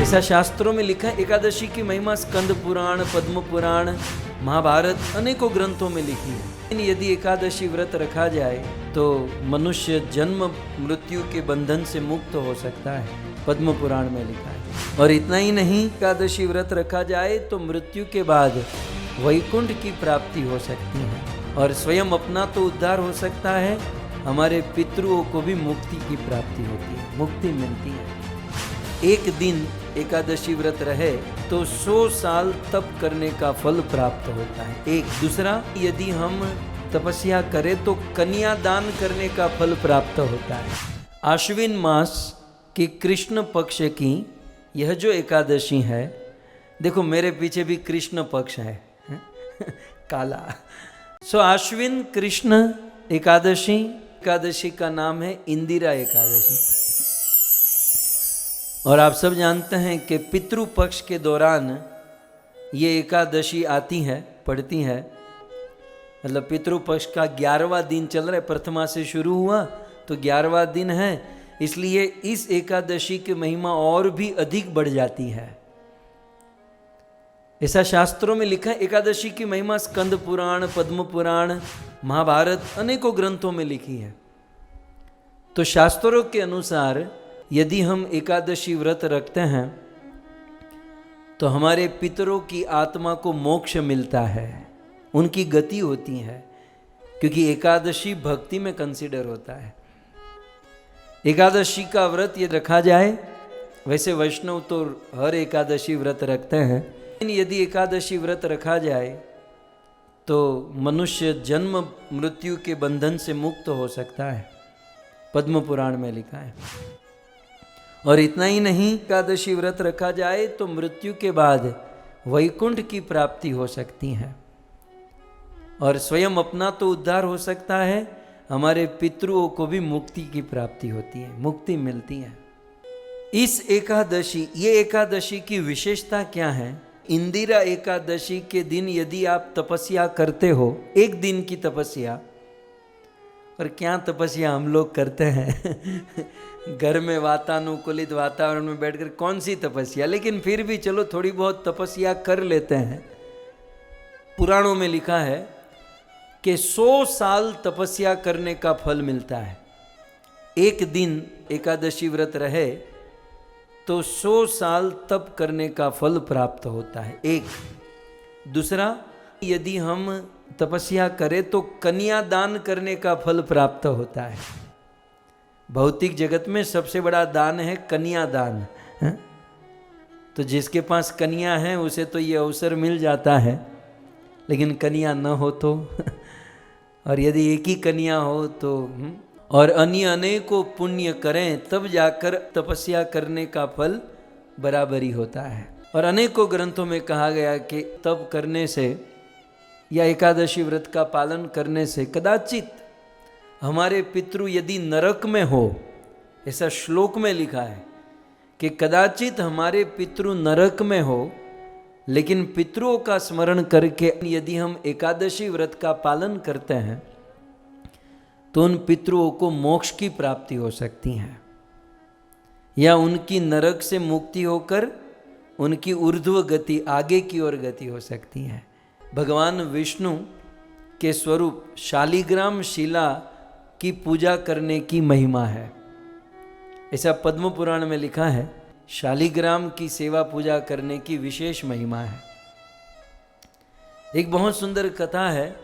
ऐसा शास्त्रों में लिखा है। एकादशी की महिमा स्कंद पुराण, पद्म पुराण, महाभारत अनेकों ग्रंथों में लिखी है। लेकिन यदि एकादशी व्रत रखा जाए तो मनुष्य जन्म मृत्यु के बंधन से मुक्त हो सकता है, पद्म पुराण में लिखा है। और इतना ही नहीं, एकादशी व्रत रखा जाए तो मृत्यु के बाद वैकुंठ की प्राप्ति हो सकती है और स्वयं अपना तो उद्धार हो सकता है, हमारे पितरों को भी मुक्ति की प्राप्ति होती है, मुक्ति मिलती है। एक दिन एकादशी व्रत रहे तो 100 साल तप करने का फल प्राप्त होता है। एक दूसरा, यदि हम तपस्या करें तो कन्या दान करने का फल प्राप्त होता है। आश्विन मास की कृष्ण पक्ष की यह जो एकादशी है, देखो मेरे पीछे भी कृष्ण पक्ष है काला। आश्विन कृष्ण एकादशी का नाम है इंदिरा एकादशी। और आप सब जानते हैं कि पितृ पक्ष के दौरान ये एकादशी आती है, पड़ती है। मतलब पितृ पक्ष का 11वां दिन चल रहा है, प्रथमा से शुरू हुआ तो 11वां दिन है, इसलिए इस एकादशी की महिमा और भी अधिक बढ़ जाती है। ऐसा शास्त्रों में लिखा है। एकादशी की महिमा स्कंद पुराण, पद्म पुराण, महाभारत अनेकों ग्रंथों में लिखी है। तो शास्त्रों के अनुसार यदि हम एकादशी व्रत रखते हैं तो हमारे पितरों की आत्मा को मोक्ष मिलता है, उनकी गति होती है, क्योंकि एकादशी भक्ति में कंसीडर होता है। एकादशी का व्रत ये रखा जाए, वैसे वैष्णव तो हर एकादशी व्रत रखते हैं, लेकिन यदि एकादशी व्रत रखा जाए तो मनुष्य जन्म मृत्यु के बंधन से मुक्त हो सकता है, पद्म पुराण में लिखा है। और इतना ही नहीं, एकादशी व्रत रखा जाए तो मृत्यु के बाद वैकुंठ की प्राप्ति हो सकती है और स्वयं अपना तो उद्धार हो सकता है, हमारे पितरों को भी मुक्ति की प्राप्ति होती है, मुक्ति मिलती है। इस एकादशी, ये एकादशी की विशेषता क्या है? इंदिरा एकादशी के दिन यदि आप तपस्या करते हो, एक दिन की तपस्या, और क्या तपस्या हम लोग करते हैं घर में वातानुकूलित वातावरण में बैठकर कौन सी तपस्या, लेकिन फिर भी चलो थोड़ी बहुत तपस्या कर लेते हैं। पुराणों में लिखा है कि 100 साल तपस्या करने का फल मिलता है। एक दिन एकादशी व्रत रहे तो 100 साल तप करने का फल प्राप्त होता है। एक दूसरा, यदि हम तपस्या करें तो कन्या दान करने का फल प्राप्त होता है। भौतिक जगत में सबसे बड़ा दान है कन्या दान है? तो जिसके पास कन्या है उसे तो ये अवसर मिल जाता है, लेकिन कन्या न हो तो और यदि एक ही कन्या हो तो और अन्य अनेकों पुण्य करें तब जाकर तपस्या करने का फल बराबरी होता है। और अनेकों ग्रंथों में कहा गया कि तप करने से या एकादशी व्रत का पालन करने से कदाचित हमारे पितृ यदि नरक में हो, ऐसा श्लोक में लिखा है कि कदाचित हमारे पितृ नरक में हो, लेकिन पितरों का स्मरण करके यदि हम एकादशी व्रत का पालन करते हैं तो उन पितरों को मोक्ष की प्राप्ति हो सकती है, या उनकी नरक से मुक्ति होकर उनकी ऊर्ध्व गति, आगे की ओर गति हो सकती है। भगवान विष्णु के स्वरूप शालिग्राम शिला की पूजा करने की महिमा है, ऐसा पद्म पुराण में लिखा है। शालिग्राम की सेवा पूजा करने की विशेष महिमा है। एक बहुत सुंदर कथा है।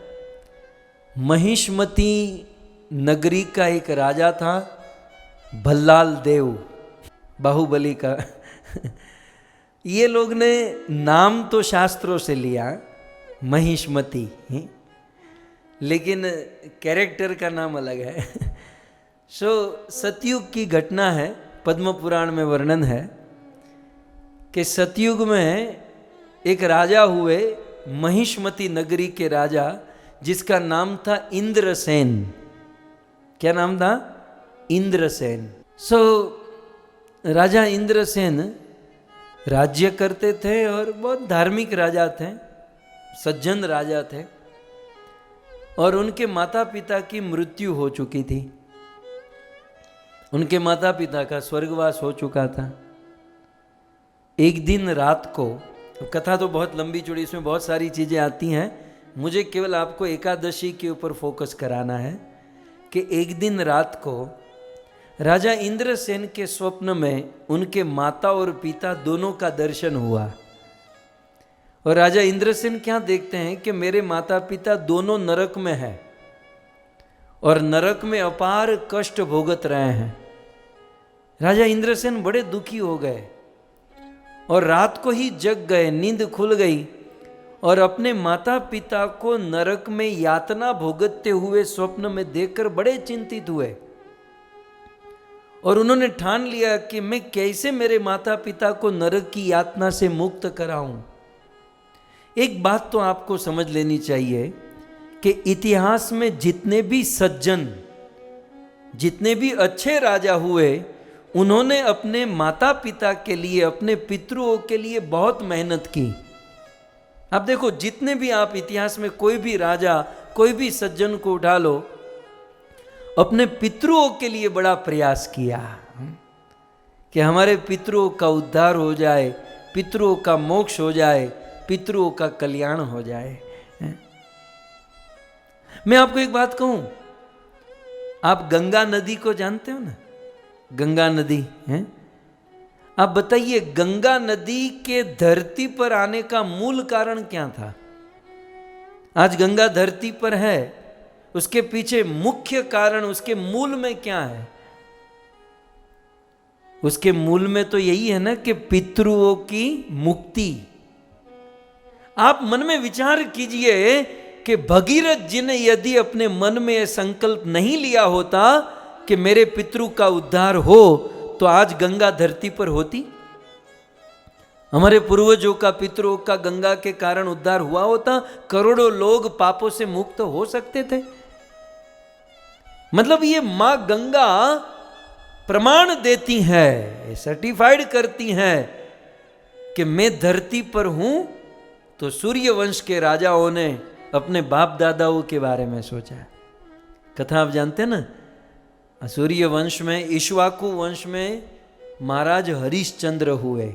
महिष्मती नगरी का एक राजा था, भल्लाल देव, बाहुबली का ये लोग ने नाम तो शास्त्रों से लिया महिष्मती, लेकिन कैरेक्टर का नाम अलग है। सतयुग की घटना है, पद्म पुराण में वर्णन है कि सतयुग में एक राजा हुए, महिष्मती नगरी के राजा, जिसका नाम था इंद्रसेन। क्या नाम था? इंद्रसेन। राजा इंद्रसेन राज्य करते थे और बहुत धार्मिक राजा थे, सज्जन राजा थे, और उनके माता पिता की मृत्यु हो चुकी थी। उनके माता पिता का स्वर्गवास हो चुका था। एक दिन रात को, कथा तो बहुत लंबी चौड़ी, इसमें बहुत सारी चीज़ें आती हैं, मुझे केवल आपको एकादशी के ऊपर फोकस कराना है कि एक दिन रात को राजा इंद्रसेन के स्वप्न में उनके माता और पिता दोनों का दर्शन हुआ। और राजा इंद्रसेन क्या देखते हैं कि मेरे माता पिता दोनों नरक में हैं और नरक में अपार कष्ट भोगत रहे हैं। राजा इंद्रसेन बड़े दुखी हो गए और रात को ही जग गए, नींद खुल गई और अपने माता पिता को नरक में यातना भोगते हुए स्वप्न में देखकर बड़े चिंतित हुए और उन्होंने ठान लिया कि मैं कैसे मेरे माता पिता को नरक की यातना से मुक्त कराऊं। एक बात तो आपको समझ लेनी चाहिए कि इतिहास में जितने भी सज्जन, जितने भी अच्छे राजा हुए, उन्होंने अपने माता पिता के लिए, अपने पितरों के लिए बहुत मेहनत की। आप देखो, जितने भी आप इतिहास में कोई भी राजा, कोई भी सज्जन को उठा लो, अपने पितरों के लिए बड़ा प्रयास किया कि हमारे पितरों का उद्धार हो जाए, पितरों का मोक्ष हो जाए, पितरों का कल्याण हो जाए। मैं आपको एक बात कहूं, आप गंगा नदी को जानते हो ना? गंगा नदी है, आप बताइए गंगा नदी के धरती पर आने का मूल कारण क्या था? आज गंगा धरती पर है, उसके पीछे मुख्य कारण, उसके मूल में क्या है? उसके मूल में तो यही है ना कि पितरों की मुक्ति। आप मन में विचार कीजिए कि भगीरथ जी ने यदि अपने मन में यह संकल्प नहीं लिया होता कि मेरे पितरों का उद्धार हो, तो आज गंगा धरती पर होती? हमारे पूर्वजों का, पितरों का गंगा के कारण उद्धार हुआ होता, करोड़ों लोग पापों से मुक्त हो सकते थे। मतलब ये मां गंगा प्रमाण देती है, सर्टिफाइड करती हैं कि मैं धरती पर हूं। तो सूर्य वंश के राजाओं ने अपने बाप दादाओं के बारे में सोचा। कथा आप जानते हैं ना, सूर्य वंश में, इक्ष्वाकु वंश में महाराज हरिश्चंद्र हुए।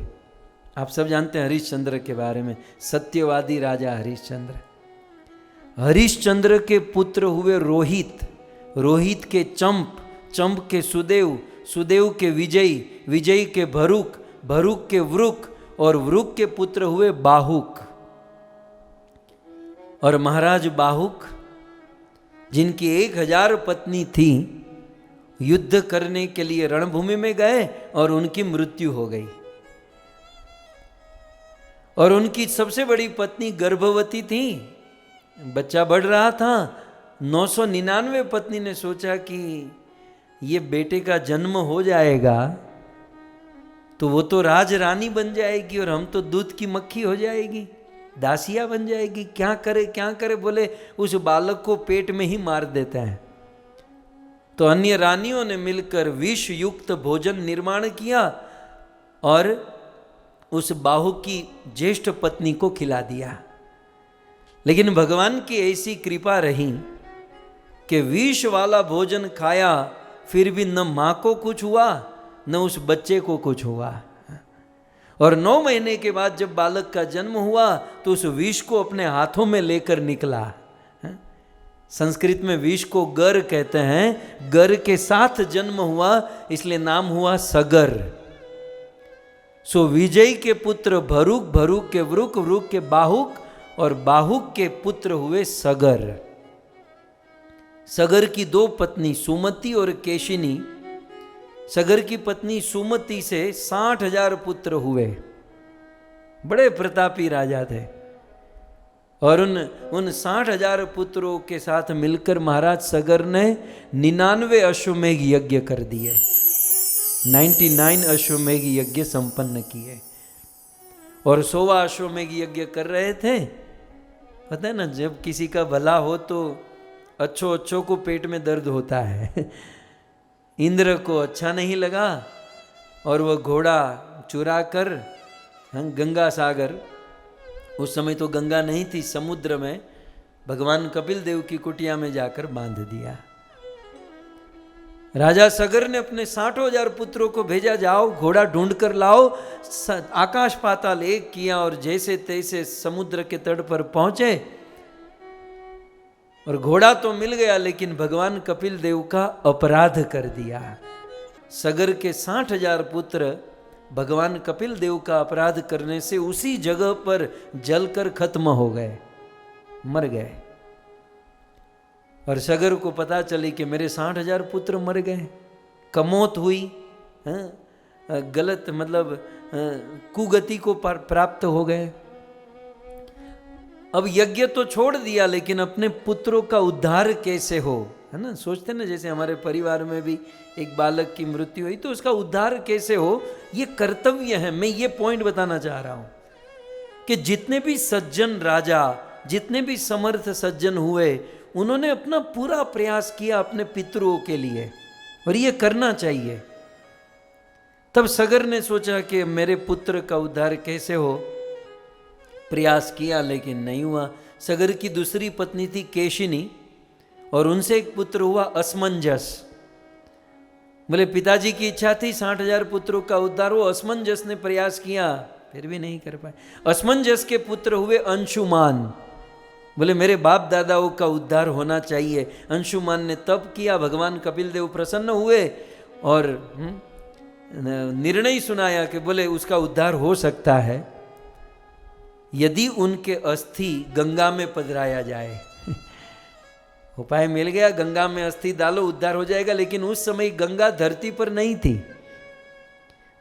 आप सब जानते हैं हरिश्चंद्र के बारे में, सत्यवादी राजा हरिश्चंद्र। हरिश्चंद्र के पुत्र हुए रोहित, रोहित के चंप, चंप के सुदेव, सुदेव के विजयी, विजयी के भरुक, भरुक के वृक और वृक के पुत्र हुए बाहुक। और महाराज बाहुक, जिनकी 1000 पत्नी थी, युद्ध करने के लिए रणभूमि में गए और उनकी मृत्यु हो गई। और उनकी सबसे बड़ी पत्नी गर्भवती थी, बच्चा बढ़ रहा था। 999 पत्नी ने सोचा कि ये बेटे का जन्म हो जाएगा तो वो तो राज रानी बन जाएगी और हम तो दूध की मक्खी हो जाएगी, दासिया बन जाएगी। क्या करे क्या करे, बोले उस बालक को पेट में ही मार देते हैं। तो अन्य रानियों ने मिलकर विष युक्त भोजन निर्माण किया और उस बाहु की ज्येष्ठ पत्नी को खिला दिया। लेकिन भगवान की ऐसी कृपा रही कि विष वाला भोजन खाया, फिर भी न मां को कुछ हुआ न उस बच्चे को कुछ हुआ। और 9 महीने के बाद जब बालक का जन्म हुआ तो उस विष को अपने हाथों में लेकर निकला। संस्कृत में विष को गर कहते हैं, गर के साथ जन्म हुआ इसलिए नाम हुआ सगर। सो विजय के पुत्र भरुक, भरुक के वृक, वृक के बाहुक और बाहुक के पुत्र हुए सगर। सगर की 2 पत्नी सुमति और केशिनी। सगर की पत्नी सुमति से 60,000 पुत्र हुए, बड़े प्रतापी राजा थे। और उन 60,000 पुत्रों के साथ मिलकर महाराज सगर ने 99 अश्वमेघ यज्ञ कर दिए, 99 अश्वमेघ यज्ञ संपन्न किए। और 100वां अश्वमेघ यज्ञ कर रहे थे। पता है ना, जब किसी का भला हो तो अच्छों को पेट में दर्द होता है। इंद्र को अच्छा नहीं लगा और वह घोड़ा चुरा कर गंगा सागर, उस समय तो गंगा नहीं थी, समुद्र में भगवान कपिल देव की कुटिया में जाकर बांध दिया। राजा सगर ने अपने 60,000 पुत्रों को भेजा, जाओ घोड़ा ढूंढ कर लाओ। आकाश पाताल एक किया और जैसे तैसे समुद्र के तट पर पहुंचे और घोड़ा तो मिल गया, लेकिन भगवान कपिल देव का अपराध कर दिया। सगर के 60,000 पुत्र भगवान कपिल देव का अपराध करने से उसी जगह पर जलकर खत्म हो गए, मर गए। और सगर को पता चली कि मेरे 60,000 पुत्र मर गए, कमौत हुई, गलत मतलब कुगति को प्राप्त हो गए। अब यज्ञ तो छोड़ दिया, लेकिन अपने पुत्रों का उद्धार कैसे हो, है ना। सोचते ना जैसे हमारे परिवार में भी एक बालक की मृत्यु हुई तो उसका उद्धार कैसे हो, ये कर्तव्य है। मैं ये पॉइंट बताना चाह रहा हूं कि जितने भी सज्जन राजा, जितने भी समर्थ सज्जन हुए, उन्होंने अपना पूरा प्रयास किया अपने पितरों के लिए, और ये करना चाहिए। तब सगर ने सोचा कि मेरे पुत्र का उद्धार कैसे हो, प्रयास किया लेकिन नहीं हुआ। सगर की दूसरी पत्नी थी केशिनी, और उनसे एक पुत्र हुआ असमंजस। बोले पिताजी की इच्छा थी 60,000 पुत्रों का उद्धार हो, असमंजस ने प्रयास किया फिर भी नहीं कर पाए। असमंजस के पुत्र हुए अंशुमान। बोले मेरे बाप दादाओं का उद्धार होना चाहिए। अंशुमान ने तप किया, भगवान कपिल देव प्रसन्न हुए और निर्णय सुनाया कि बोले उसका उद्धार हो सकता है यदि उनके अस्थि गंगा में पधराया जाए। उपाय मिल गया, गंगा में अस्थि डालो उद्धार हो जाएगा। लेकिन उस समय गंगा धरती पर नहीं थी।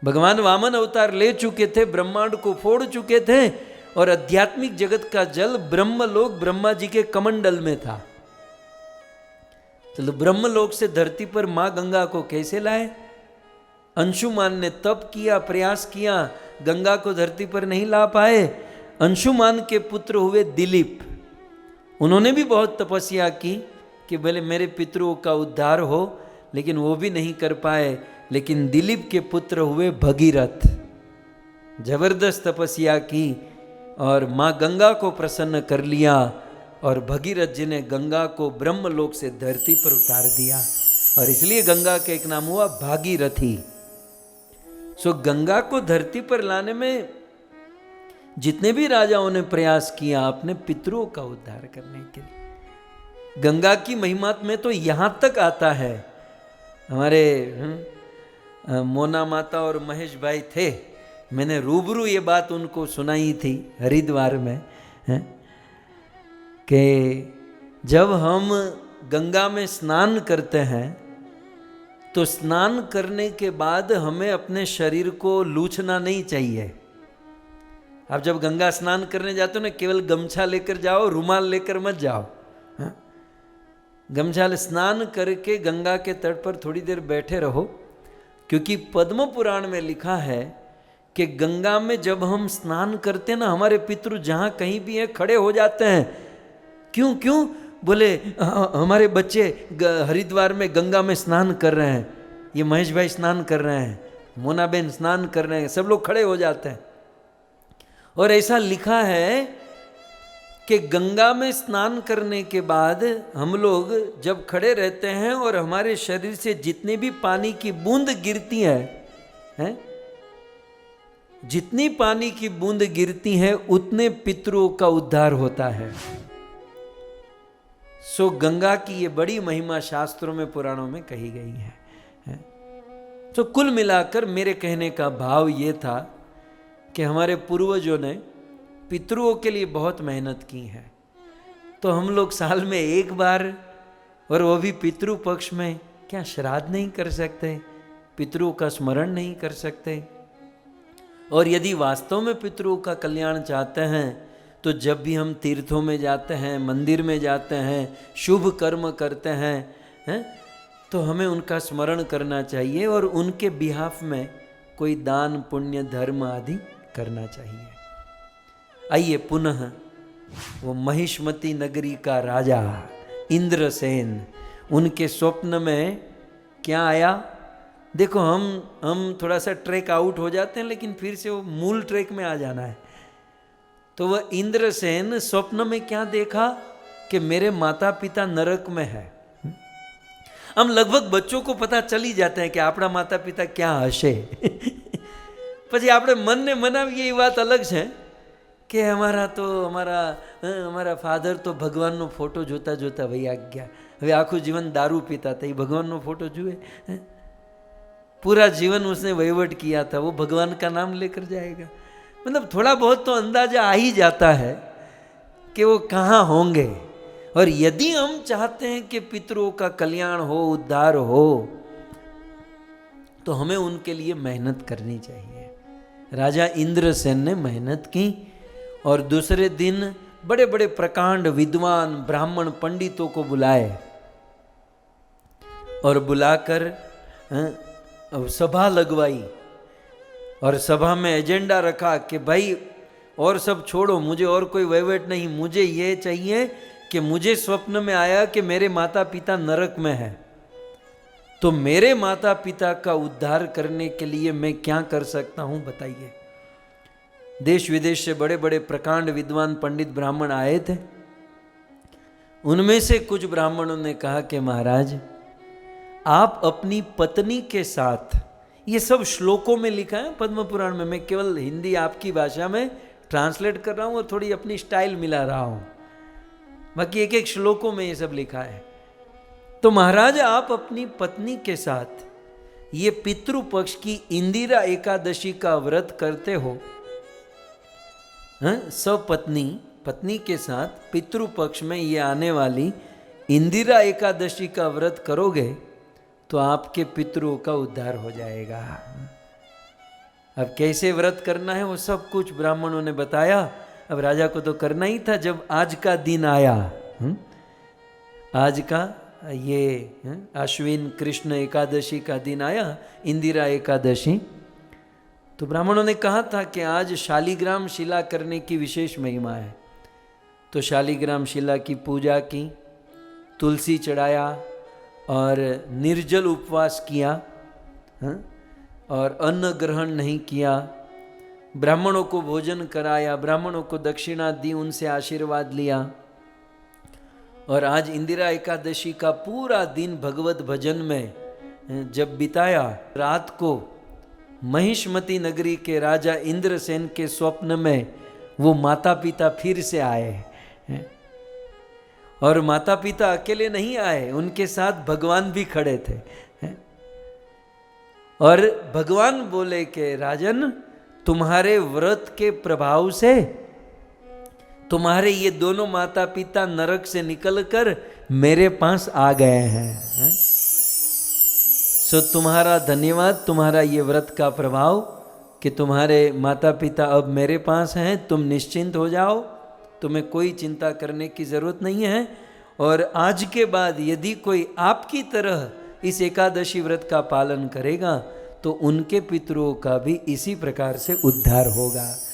भगवान वामन अवतार ले चुके थे, ब्रह्मांड को फोड़ चुके थे, और आध्यात्मिक जगत का जल ब्रह्मलोक ब्रह्मा जी के कमंडल में था। चलो ब्रह्मलोक से धरती पर मां गंगा को कैसे लाए। अंशुमान ने तप किया, प्रयास किया, गंगा को धरती पर नहीं ला पाए। अंशुमान के पुत्र हुए दिलीप। उन्होंने भी बहुत तपस्या की कि भले मेरे पितरों का उद्धार हो, लेकिन वो भी नहीं कर पाए। लेकिन दिलीप के पुत्र हुए भगीरथ। जबरदस्त तपस्या की और माँ गंगा को प्रसन्न कर लिया, और भगीरथ जी ने गंगा को ब्रह्मलोक से धरती पर उतार दिया, और इसलिए गंगा का एक नाम हुआ भागीरथी। सो गंगा को धरती पर लाने में जितने भी राजाओं ने प्रयास किया अपने पितरों का उद्धार करने के लिए। गंगा की महिमा में तो यहां तक आता है। हमारे मोना माता और महेश भाई थे, मैंने रूबरू ये बात उनको सुनाई थी हरिद्वार में, कि जब हम गंगा में स्नान करते हैं तो स्नान करने के बाद हमें अपने शरीर को लूछना नहीं चाहिए। आप जब गंगा स्नान करने जाते हो ना, केवल गमछा लेकर जाओ, रुमाल लेकर मत जाओ। गमछा स्नान करके गंगा के तट पर थोड़ी देर बैठे रहो, क्योंकि पद्म पुराण में लिखा है कि गंगा में जब हम स्नान करते हैं ना, हमारे पितृ जहाँ कहीं भी हैं खड़े हो जाते हैं। क्यों क्यों? बोले हमारे बच्चे हरिद्वार में गंगा में स्नान कर रहे हैं, ये महेश भाई स्नान कर रहे हैं, मोना बहन स्नान कर रहे हैं, सब लोग खड़े हो जाते हैं। और ऐसा लिखा है कि गंगा में स्नान करने के बाद हम लोग जब खड़े रहते हैं और हमारे शरीर से जितने भी पानी की बूंद गिरती हैं, जितनी पानी की बूंद गिरती हैं उतने पितरों का उद्धार होता है। सो गंगा की ये बड़ी महिमा शास्त्रों में, पुराणों में कही गई है। तो कुल मिलाकर मेरे कहने का भाव ये था कि हमारे पूर्वजों ने पितरों के लिए बहुत मेहनत की है। तो हम लोग साल में एक बार, और वो भी पितृ पक्ष में, क्या श्राद्ध नहीं कर सकते, पितरों का स्मरण नहीं कर सकते? और यदि वास्तव में पितरों का कल्याण चाहते हैं तो जब भी हम तीर्थों में जाते हैं, मंदिर में जाते हैं, शुभ कर्म करते हैं, तो हमें उनका स्मरण करना चाहिए और उनके बिहाफ में कोई दान पुण्य धर्म आदि करना चाहिए। आइए पुनः वो महिष्मती नगरी का राजा इंद्रसेन, उनके स्वप्न में क्या आया? देखो हम थोड़ा सा ट्रैक आउट हो जाते हैं, लेकिन फिर से वो मूल ट्रैक में आ जाना है। तो वह इंद्रसेन स्वप्न में क्या देखा कि मेरे माता पिता नरक में है। આમ લગભગ બચ્ચો કો પતા ચલી જાતા હૈ કે આપણા માતા પિતા ક્યાં હશે. પછી આપણે મનને મનાવીએ એ વાત અલગ છે કે અમારા ફાધર તો ભગવાનનો ફોટો જોતા જોતા વૈયા ગયા. હવે આખું જીવન दारू पीता था, ये भगवान नो फोटो जुए. पूरा जीवन उसने वहीवट किया था, वो भगवान का नाम लेकर जाएगा. मतलब थोड़ा बहुत तो अंदाजा आ ही जाता है कि वो कहाँ होंगे. और यदि हम चाहते हैं कि पितरों का कल्याण हो, उद्धार हो, तो हमें उनके लिए मेहनत करनी चाहिए. राजा इंद्रसेन ने मेहनत की और दूसरे दिन बड़े बड़े प्रकांड विद्वान ब्राह्मण पंडितों को बुलाए और बुलाकर सभा लगवाई. और सभा में एजेंडा रखा कि भाई और सब छोड़ो, मुझे और कोई वहीवट नहीं, मुझे ये चाहिए कि मुझे स्वप्न में आया कि मेरे माता पिता नरक में हैं, तो मेरे माता पिता का उद्धार करने के लिए मैं क्या कर सकता हूँ बताइए. देश विदेश से बड़े बड़े प्रकांड विद्वान पंडित ब्राह्मण आए थे. उनमें से कुछ ब्राह्मणों ने कहा कि महाराज आप अपनी पत्नी के साथ, ये सब श्लोकों में लिखा है पद्म पुराण में, मैं केवल हिंदी आपकी भाषा में ट्रांसलेट कर रहा हूँ और थोड़ी अपनी स्टाइल मिला रहा हूँ, बाकी एक एक श्लोकों में ये सब लिखा है. तो महाराज आप अपनी पत्नी के साथ ये पितृपक्ष की इंदिरा एकादशी का व्रत करते हो, पत्नी के साथ पितृपक्ष में ये आने वाली इंदिरा एकादशी का व्रत करोगे तो आपके पितरों का उद्धार हो जाएगा. अब कैसे व्रत करना है वो सब कुछ ब्राह्मणों ने बताया. अब राजा को तो करना ही था. जब आज का दिन आया, आज का ये आश्विन कृष्ण एकादशी का दिन आया, इंदिरा एकादशी, तो ब्राह्मणों ने कहा था कि आज शालिग्राम शिला करने की विशेष महिमा है. तो शालिग्राम शिला की पूजा की, तुलसी चढ़ाया और निर्जल उपवास किया और अन्न ग्रहण नहीं किया. ब्राह्मणों को भोजन कराया, ब्राह्मणों को दक्षिणा दी, उनसे आशीर्वाद लिया. और आज इंदिरा एकादशी का पूरा दिन भगवत भजन में जब बिताया, रात को महिष्मती नगरी के राजा इंद्रसेन के स्वप्न में वो माता पिता फिर से आए. और माता पिता अकेले नहीं आए, उनके साथ भगवान भी खड़े थे. और भगवान बोले कि राजन, तुम्हारे व्रत के प्रभाव से तुम्हारे ये दोनों माता पिता नरक से निकलकर मेरे पास आ गए हैं. सो तुम्हारा धन्यवाद, तुम्हारा ये व्रत का प्रभाव कि तुम्हारे माता पिता अब मेरे पास हैं, तुम निश्चिंत हो जाओ, तुम्हें कोई चिंता करने की ज़रूरत नहीं है. और आज के बाद यदि कोई आपकी तरह इस एकादशी व्रत का पालन करेगा तो उनके पितरों का भी इसी प्रकार से उद्धार होगा.